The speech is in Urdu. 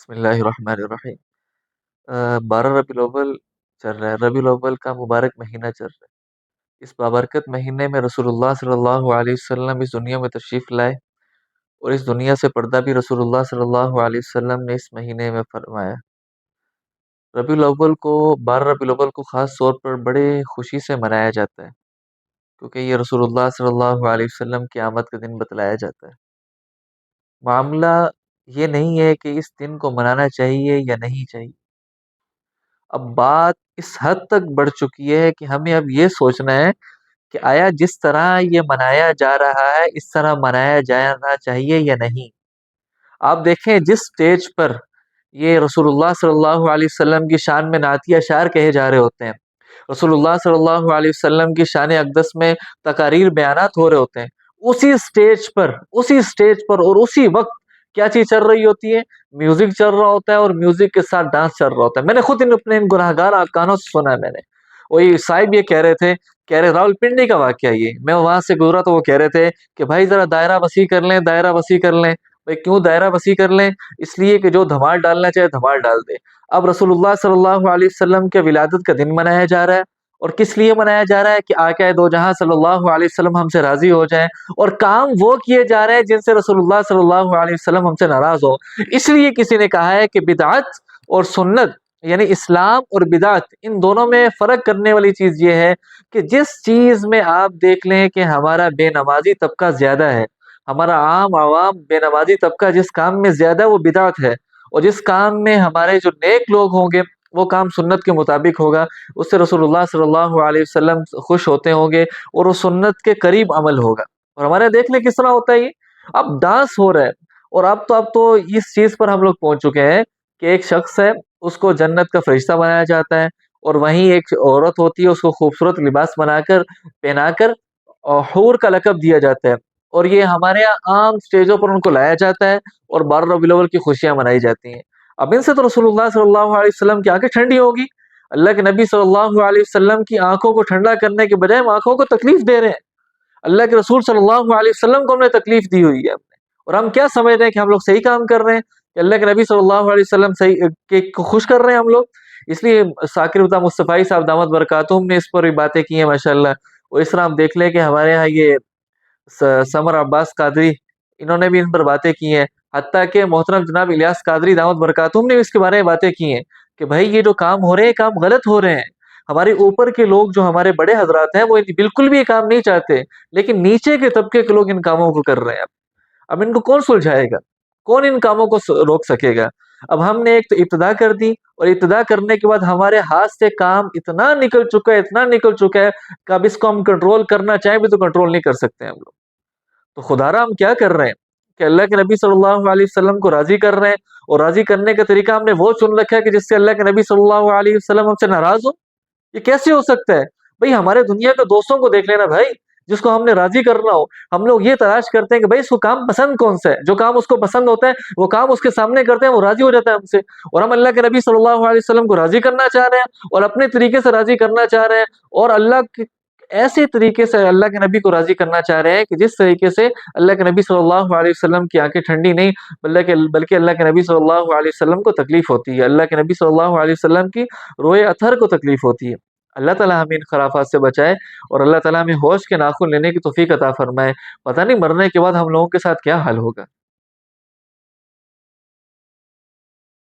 بسم اللہ الرحمن الرحیم۔ 12 ربیع الاول چل رہا ہے، ربیع الاول کا مبارک مہینہ چل رہا ہے۔ اس بابرکت مہینے میں رسول اللہ صلی اللہ علیہ وسلم اس دنیا میں تشریف لائے، اور اس دنیا سے پردہ بھی رسول اللہ صلی اللہ علیہ وسلم نے اس مہینے میں فرمایا۔ ربیع الاول کو 12 ربیع الاول کو خاص طور پر بڑے خوشی سے منایا جاتا ہے، کیونکہ یہ رسول اللہ صلی اللہ علیہ وسلم کی آمد کا دن بتلایا جاتا ہے۔ معاملہ یہ نہیں ہے کہ اس دن کو منانا چاہیے یا نہیں چاہیے، اب بات اس حد تک بڑھ چکی ہے کہ ہمیں اب یہ سوچنا ہے کہ آیا جس طرح یہ منایا جا رہا ہے اس طرح منایا جانا چاہیے یا نہیں۔ آپ دیکھیں جس سٹیج پر یہ رسول اللہ صلی اللہ علیہ وسلم کی شان میں نعتیہ اشعار کہے جا رہے ہوتے ہیں، رسول اللہ صلی اللہ علیہ وسلم کی شان اقدس میں تقاریر بیانات ہو رہے ہوتے ہیں، اسی سٹیج پر اور اسی وقت کیا چیز چل رہی ہوتی ہے؟ میوزک چل رہا ہوتا ہے، اور میوزک کے ساتھ ڈانس چل رہا ہوتا ہے۔ میں نے خود اپنے گناہگار کانوں سے سنا ہے۔ میں نے وہی صاحب یہ کہہ رہے راول پنڈی کا واقعہ، یہ میں وہاں سے گزرا تو وہ کہہ رہے تھے کہ بھائی ذرا دائرہ وسیع کر لیں، دائرہ وسیع کر لیں۔ بھائی کیوں دائرہ وسیع کر لیں؟ اس لیے کہ جو دھمال ڈالنا چاہے دھمال ڈال دے۔ اب رسول اللہ صلی اللہ علیہ وسلم کے ولادت کا دن منایا جا رہا ہے، اور کس لیے منایا جا رہا ہے؟ کہ آقا دو جہاں صلی اللہ علیہ وسلم ہم سے راضی ہو جائیں، اور کام وہ کیے جا رہے ہیں جن سے رسول اللہ صلی اللہ علیہ وسلم ہم سے ناراض ہو۔ اس لیے کسی نے کہا ہے کہ بدعت اور سنت، یعنی اسلام اور بدعت، ان دونوں میں فرق کرنے والی چیز یہ ہے کہ جس چیز میں آپ دیکھ لیں کہ ہمارا بے نمازی طبقہ زیادہ ہے، ہمارا عوام بے نمازی طبقہ جس کام میں زیادہ ہے وہ بدعت ہے، اور جس کام میں ہمارے جو نیک لوگ ہوں گے وہ کام سنت کے مطابق ہوگا، اس سے رسول اللہ صلی اللہ علیہ وسلم خوش ہوتے ہوں گے، اور وہ سنت کے قریب عمل ہوگا۔ اور ہمارے دیکھ لیں کس طرح ہوتا ہے، یہ اب ڈانس ہو رہا ہے، اور اب تو اس چیز پر ہم لوگ پہنچ چکے ہیں کہ ایک شخص ہے اس کو جنت کا فرشتہ بنایا جاتا ہے، اور وہیں ایک عورت ہوتی ہے اس کو خوبصورت لباس پہنا کر اور حور کا لقب دیا جاتا ہے، اور یہ ہمارے یہاں عام سٹیجوں پر ان کو لایا جاتا ہے، اور 12 ربیع الاول کی خوشیاں منائی جاتی ہیں۔ اب ان سے تو رسول اللہ صلی اللہ علیہ وسلم کی آنکھیں ٹھنڈی ہوگی۔ اللہ کے نبی صلی اللہ علیہ وسلم کی آنکھوں کو ٹھنڈا کرنے کے بجائے ہم آنکھوں کو تکلیف دے رہے ہیں۔ اللہ کے رسول صلی اللہ علیہ وسلم کو ہم نے تکلیف دی ہوئی ہے، اور ہم کیا سمجھتے ہیں کہ ہم لوگ صحیح کام کر رہے ہیں، کہ اللہ کے نبی صلی اللہ علیہ وسلم صحیح کو خوش کر رہے ہیں ہم لوگ۔ اس لیے ثاقب رضا مصطفی صاحب دامت برکاتہم نے اس پر بھی باتیں کی ہیں ماشاءاللہ۔ اور اس طرح ہم دیکھ لیں کہ ہمارے ہاں یہ سمر عباس قادری، انہوں نے بھی ان پر باتیں کی ہیں، حتیٰ کہ محترم جناب الیاس قادری دامت برکاتہم نے بھی اس کے بارے میں باتیں کی ہیں کہ بھائی یہ جو کام ہو رہے ہیں کام غلط ہو رہے ہیں۔ ہمارے اوپر کے لوگ جو ہمارے بڑے حضرات ہیں وہ بالکل بھی یہ کام نہیں چاہتے، لیکن نیچے کے طبقے کے لوگ ان کاموں کو کر رہے ہیں۔ اب ان کو کون سلجھائے گا؟ کون ان کاموں کو روک سکے گا؟ اب ہم نے ایک تو ابتدا کر دی، اور ابتدا کرنے کے بعد ہمارے ہاتھ سے کام اتنا نکل چکا ہے کہ اب اس کو ہم کنٹرول کرنا چاہیں بھی تو کنٹرول نہیں کر سکتے ہم لوگ۔ تو خدارا ہم کیا کر رہے ہیں کہ اللہ کے نبی صلی اللہ علیہ وسلم کو راضی کر رہے ہیں، اور راضی کرنے کا طریقہ ہم نے وہ چن رکھا ہے کہ جس سے اللہ کے نبی صلی اللہ علیہ وسلم ہم سے ناراض ہو۔ یہ کیسے ہو سکتا ہے؟ بھئی ہمارے دنیا کے دوستوں کو دیکھ لینا بھائی، جس کو ہم نے راضی کرنا ہو، ہم لوگ یہ تلاش کرتے ہیں کہ بھئی اس کو کام پسند کون سا ہے، جو کام اس کو پسند ہوتا ہے وہ کام اس کے سامنے کرتے ہیں، وہ راضی ہو جاتا ہے ہم سے۔ اور ہم اللہ کے نبی صلی اللہ علیہ وسلم کو راضی کرنا چاہ رہے ہیں، اور اپنے طریقے سے راضی کرنا چاہ رہے ہیں، اور اللہ کے ایسے طریقے سے اللہ کے نبی کو راضی کرنا چاہ رہے ہیں کہ جس طریقے سے اللہ کے نبی صلی اللہ علیہ وسلم کی آنکھیں ٹھنڈی نہیں بلکہ اللہ کے نبی صلی اللہ علیہ وسلم کو تکلیف ہوتی ہے، اللہ کے نبی صلی اللہ علیہ وسلم کی روئے اثر کو تکلیف ہوتی ہے۔ اللہ تعالیٰ ہمیں ان خرافات سے بچائے، اور اللہ تعالیٰ ہمیں ہوش کے ناخن لینے کی توفیق عطا فرمائے۔ پتہ نہیں مرنے کے بعد ہم لوگوں کے ساتھ کیا حال ہوگا۔